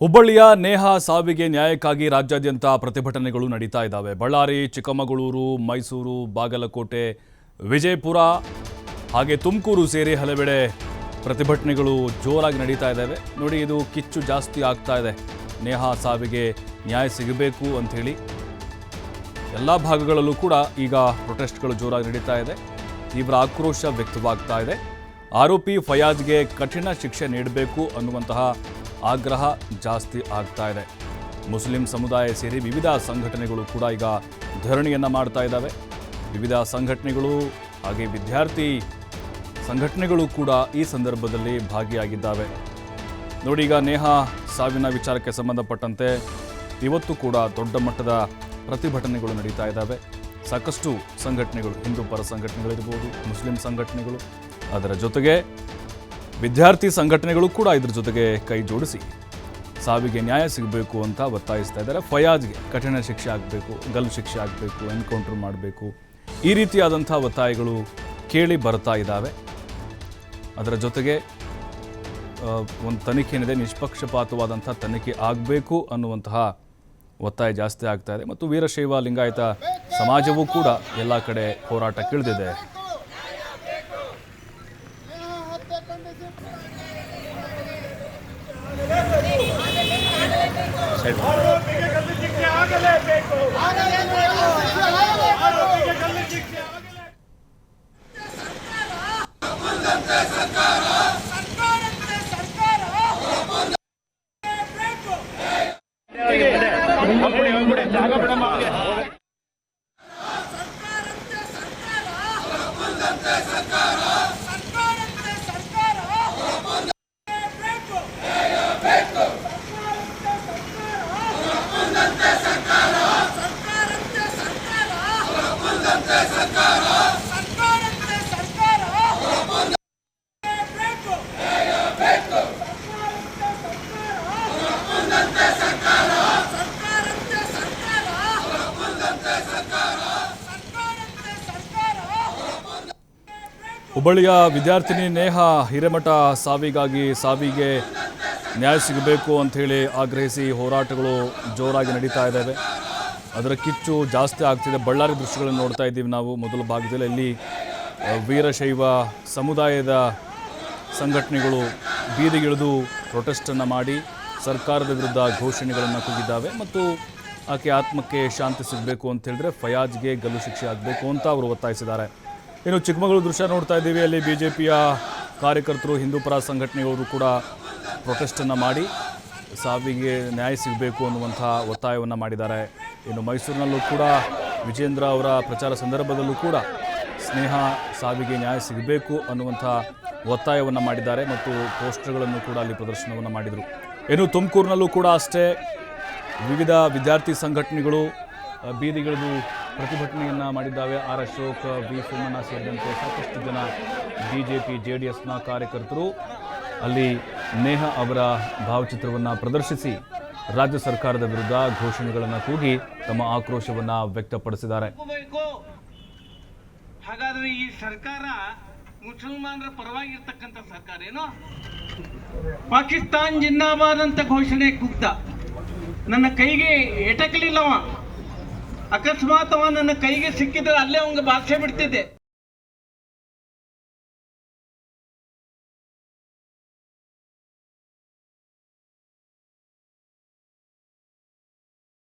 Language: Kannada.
ಹುಬ್ಬಳ್ಳಿಯ ನೇಹಾ ಸಾವಿಗೆ ನ್ಯಾಯಕ್ಕಾಗಿ ರಾಜ್ಯಾದ್ಯಂತ ಪ್ರತಿಭಟನೆಗಳು ನಡೀತಾ ಇದ್ದಾವೆ. ಬಳ್ಳಾರಿ, ಚಿಕ್ಕಮಗಳೂರು, ಮೈಸೂರು, ಬಾಗಲಕೋಟೆ, ವಿಜಯಪುರ ಹಾಗೆ ತುಮಕೂರು ಸೇರಿ ಹಲವೆಡೆ ಪ್ರತಿಭಟನೆಗಳು ಜೋರಾಗಿ ನಡೀತಾ ಇದ್ದಾವೆ. ನೋಡಿ, ಇದು ಕಿಚ್ಚು ಜಾಸ್ತಿ ಆಗ್ತಾ ಇದೆ. ನೇಹಾ ಸಾವಿಗೆ ನ್ಯಾಯ ಸಿಗಬೇಕು ಅಂಥೇಳಿ ಎಲ್ಲ ಭಾಗಗಳಲ್ಲೂ ಕೂಡ ಈಗ ಪ್ರೊಟೆಸ್ಟ್ಗಳು ಜೋರಾಗಿ ನಡೀತಾ ಇದೆ. ತೀವ್ರ ಆಕ್ರೋಶ ವ್ಯಕ್ತವಾಗ್ತಾ ಇದೆ. ಆರೋಪಿ ಫಯಾಜ್ಗೆ ಕಠಿಣ ಶಿಕ್ಷೆ ನೀಡಬೇಕು ಅನ್ನುವಂತಹ ಆಗ್ರಹ ಜಾಸ್ತಿ ಆಗ್ತಾ ಇದೆ. ಮುಸ್ಲಿಂ ಸಮುದಾಯ ಸೇರಿ ವಿವಿಧ ಸಂಘಟನೆಗಳು ಕೂಡ ಈಗ ಧರಣಿಯನ್ನು ಮಾಡ್ತಾ ಇದ್ದಾವೆ. ವಿವಿಧ ಸಂಘಟನೆಗಳು ಹಾಗೆ ವಿದ್ಯಾರ್ಥಿ ಸಂಘಟನೆಗಳು ಕೂಡ ಈ ಸಂದರ್ಭದಲ್ಲಿ ಭಾಗಿಯಾಗಿದ್ದಾವೆ. ನೋಡಿ, ಈಗ ನೇಹಾ ಸಾವಿನ ವಿಚಾರಕ್ಕೆ ಸಂಬಂಧಪಟ್ಟಂತೆ ಇವತ್ತು ಕೂಡ ದೊಡ್ಡ ಮಟ್ಟದ ಪ್ರತಿಭಟನೆಗಳು ನಡೀತಾ ಇದ್ದಾವೆ. ಸಾಕಷ್ಟು ಸಂಘಟನೆಗಳು, ಹಿಂದೂ ಪರ ಸಂಘಟನೆಗಳಿರ್ಬೋದು, ಮುಸ್ಲಿಂ ಸಂಘಟನೆಗಳು, ಅದರ ಜೊತೆಗೆ ವಿದ್ಯಾರ್ಥಿ ಸಂಘಟನೆಗಳು ಕೂಡ ಇದ್ರ ಜೊತೆಗೆ ಕೈ ಜೋಡಿಸಿ ಸಾವಿಗೆ ನ್ಯಾಯ ಸಿಗಬೇಕು ಅಂತ ಒತ್ತಾಯಿಸ್ತಾ ಇದ್ದಾರೆ. ಫಯಾಜ್ಗೆ ಕಠಿಣ ಶಿಕ್ಷೆ ಆಗಬೇಕು, ಗಲ್ಲು ಶಿಕ್ಷೆ ಆಗಬೇಕು, ಎನ್ಕೌಂಟರ್ ಮಾಡಬೇಕು, ಈ ರೀತಿಯಾದಂಥ ಒತ್ತಾಯಗಳು ಕೇಳಿ ಬರ್ತಾ ಇದ್ದಾವೆ. ಅದರ ಜೊತೆಗೆ ಒಂದು ತನಿಖೆ ಏನಿದೆ, ನಿಷ್ಪಕ್ಷಪಾತವಾದಂಥ ತನಿಖೆ ಆಗಬೇಕು ಅನ್ನುವಂತಹ ಒತ್ತಾಯ ಜಾಸ್ತಿ ಆಗ್ತಾ ಇದೆ. ಮತ್ತು ವೀರಶೈವ ಲಿಂಗಾಯತ ಸಮಾಜವೂ ಕೂಡ ಎಲ್ಲ ಕಡೆ ಹೋರಾಟಕ್ಕಿಳಿದಿದೆ. ಹುಬ್ಬಳ್ಳಿಯ ವಿದ್ಯಾರ್ಥಿನಿ ನೇಹಾ ಹಿರೇಮಠ ಸಾವಿಗೆ ನ್ಯಾಯ ಸಿಗಬೇಕು ಅಂಥೇಳಿ ಆಗ್ರಹಿಸಿ ಹೋರಾಟಗಳು ಜೋರಾಗಿ ನಡೀತಾ ಇದ್ದಾವೆ. ಅದರ ಕಿಚ್ಚು ಜಾಸ್ತಿ ಆಗ್ತಿದೆ. ಬಳ್ಳಾರಿ ದೃಶ್ಯಗಳನ್ನು ನೋಡ್ತಾ ಇದ್ದೀವಿ ನಾವು ಮೊದಲ ಭಾಗದಲ್ಲಿ. ಅಲ್ಲಿ ವೀರಶೈವ ಸಮುದಾಯದ ಸಂಘಟನೆಗಳು ಬೀದಿಗಿಳಿದು ಪ್ರೊಟೆಸ್ಟನ್ನು ಮಾಡಿ ಸರ್ಕಾರದ ವಿರುದ್ಧ ಘೋಷಣೆಗಳನ್ನು ಕೂಗಿದ್ದಾವೆ. ಮತ್ತು ಆಕೆ ಆತ್ಮಕ್ಕೆ ಶಾಂತಿ ಸಿಗಬೇಕು ಅಂತ ಹೇಳಿದ್ರೆ ಫಯಾಜ್ಗೆ ಗಲ್ಲು ಶಿಕ್ಷೆ ಆಗಬೇಕು ಅಂತ ಅವರು ಒತ್ತಾಯಿಸಿದ್ದಾರೆ. ಇನ್ನು ಚಿಕ್ಕಮಗಳೂರು ದೃಶ್ಯ ನೋಡ್ತಾ ಇದ್ದೀವಿ. ಅಲ್ಲಿ BJPಯ ಕಾರ್ಯಕರ್ತರು, ಹಿಂದೂ ಪರ ಸಂಘಟನೆಯವರು ಕೂಡ ಪ್ರೊಟೆಸ್ಟನ್ನು ಮಾಡಿ ಸಾವಿಗೆ ನ್ಯಾಯ ಸಿಗಬೇಕು ಅನ್ನುವಂಥ ಒತ್ತಾಯವನ್ನು ಮಾಡಿದ್ದಾರೆ. ಇನ್ನು ಮೈಸೂರಿನಲ್ಲೂ ಕೂಡ ವಿಜೇಂದ್ರ ಅವರ ಪ್ರಚಾರ ಸಂದರ್ಭದಲ್ಲೂ ಕೂಡ ಸ್ನೇಹಾ ಸಾವಿಗೆ ನ್ಯಾಯ ಸಿಗಬೇಕು ಅನ್ನುವಂಥ ಒತ್ತಾಯವನ್ನು ಮಾಡಿದ್ದಾರೆ ಮತ್ತು ಪೋಸ್ಟರ್ಗಳನ್ನು ಕೂಡ ಅಲ್ಲಿ ಪ್ರದರ್ಶನವನ್ನು ಮಾಡಿದರು. ಇನ್ನು ತುಮಕೂರಿನಲ್ಲೂ ಕೂಡ ಅಷ್ಟೇ ವಿವಿಧ ವಿದ್ಯಾರ್ಥಿ ಸಂಘಟನೆಗಳು ಬೀದಿಗಿಳಿದು ಪ್ರತಿಭಟನೆಯನ್ನು ಮಾಡಿದ್ದಾವೆ. ಆರ್ ಅಶೋಕ್, ವಿ ಸೋಮಣ್ಣ ಸೇರಿದಂತೆ ಸಾಕಷ್ಟು ಜನ BJP JDSನ ಕಾರ್ಯಕರ್ತರು ಅಲ್ಲಿ ನೇಹಾ ಅವರ ಭಾವಚಿತ್ರವನ್ನು ಪ್ರದರ್ಶಿಸಿ ರಾಜ್ಯ ಸರ್ಕಾರದ ವಿರುದ್ಧ ಘೋಷಣೆಗಳನ್ನು ಕೂಗಿ ತಮ್ಮ ಆಕ್ರೋಶವನ್ನು ವ್ಯಕ್ತಪಡಿಸಿದ್ದಾರೆ. ಹಾಗಾದ್ರೆ ಈ ಸರ್ಕಾರ ಮುಸಲ್ಮಾನರ ಪರವಾಗಿರ್ತಕ್ಕಂಥ ಸರ್ಕಾರ ಏನೋ? ಪಾಕಿಸ್ತಾನ್ ಜಿಂದಾಬಾದ್ ಅಂತ ಘೋಷಣೆ ಕೂಗ್ದ. ನನ್ನ ಕೈಗೆ ಎಟಕಲಿಲ್ಲವ, ಅಕಸ್ಮಾತ್ ಅವ ನನ್ನ ಕೈಗೆ ಸಿಕ್ಕಿದ್ರೆ ಅಲ್ಲೇ ಅವಂಗೆ ಭಾಷೆ ಬಿಡ್ತಿದ್ದೆ.